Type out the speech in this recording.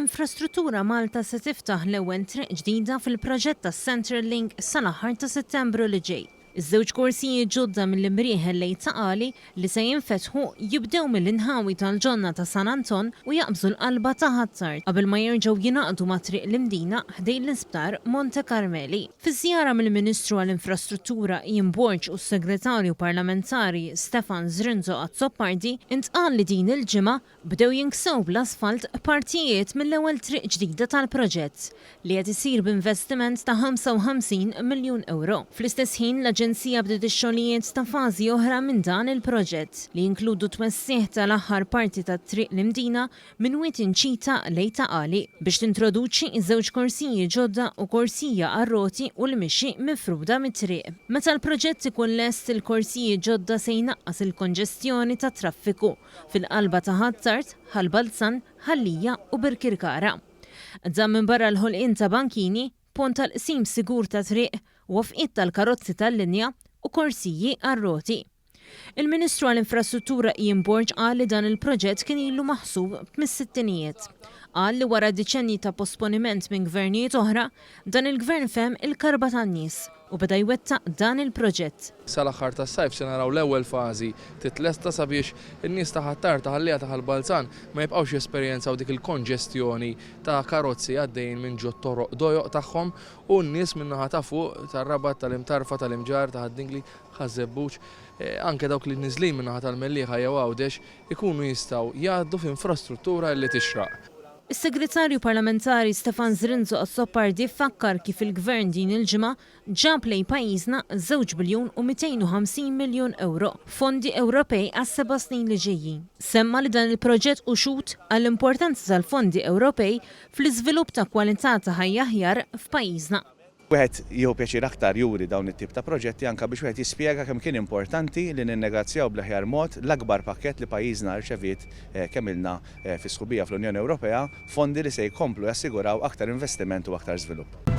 Infrastruttura Malta se tiftaħ l-ewwel triq ġdida fil-proġett tas Centrelink sal-aħħar ta' Settembru li ġej. Iż-żewġ korsijiet ġodda mill-imrieħel lejn Taqali li se jinfetħu jibdew mill-inħawi tal-ġonna ta' San Anton u jaqbżu l-qalba ta' Ħazzart qabel ma jerġgħu jingħaqdu ma' triq l-imdina ħdejn l-isptar Monte Carmeli. Fiż-żjara mill-Ministru għall-Infrastruttura Ian Borg u s-Segretarju Parlamentari Stefan Zrinzo Azzopardi intqal li din il-ġimgħa bdew jinksew bl-asfalt partijiet mill-ewwel triq ġdida tal-proġett li qed isir b'investiment ta' 55 miljun euro. Fl-istess ħin l-Aġenzija bdiet ix-xogħlijiet ta' fażi oħra minn dan il-proġett li jinkludu twessih tal-aħħar parti tat-triq l-imdina minn wiet Inċita lejn Taqali biex tintroduċi ż-żewġ korsijiet ġodda u korsija għar-roti u l-mixi mifruda mit-triq. Meta l-proġett ikun lest il-korsijiet ġodda se jnaqqas il-konġestjoni tat traffiku fil-qalba ta' Ħazzart, Ħalbalzan, Ħallija u Birkirkara. Żamm minn barra l-ħolqien ta' bankini, pont tal-qsim sigur ta' triq, wafqiet tal-karozzi tal-linja u korsiji għar-roti. Il-Ministru għall-Infrastruttura Ian Borg qal li dan il-proġett kien ilu maħsub mis-sittinijiet. Qal li wara deċenji ta' posponiment minn gvernijiet oħra, dan il-gvern fehem il-karba tan-nies u beda jwettaq dan il-proġett. Sal-aħħar tas-sajf se naraw l-ewwel fażi titlesta sabiex in-nies ta' Ħattar ta' Ħallija ta' Ħalbalzan ma jibqgħux jesperjenzaw dik il-konġestjoni ta' karozzi għaddejjin minn ġo toroq dojoq tagħhom u n-nies min-naħa ta' fuq tar-Rabat tal-Imtarfa tal-Imġar ta' Ħaddingli Ħażebbuġ anke dawk li niżlin min-naħa tal-Mellieħa jew Għawdex ikunu jistgħu jgħaddu f'infrastruttura li tixraq. Is-Segretarju Parlamentari Stefan Zrinzo Azzopardi fakkar kif il-Gvern din il-ġimgħa ġab lejn pajjiżna 2 biljun u 250 miljun euro fondi Ewropej għas-7 snin li ġejjin. Semma li dan il-proġett uxud għall-importanza tal-fondi Ewropej fl-iżvilupp ta' kwalità ta' ħajja aħjar f'pajjiżna. Wieħed jew pjaċir aktar juri dawn it-tip ta' proġetti anke biex wieħed jispjega kemm kien importanti li ninnegozjaw bl-aħjar mod l-akbar pakkett li pajjiżna rċeviet kemm ilna fi sħubija fl-Unjoni Ewropea fondi li se jkomplu jassiguraw aktar investiment u aktar żvilupp.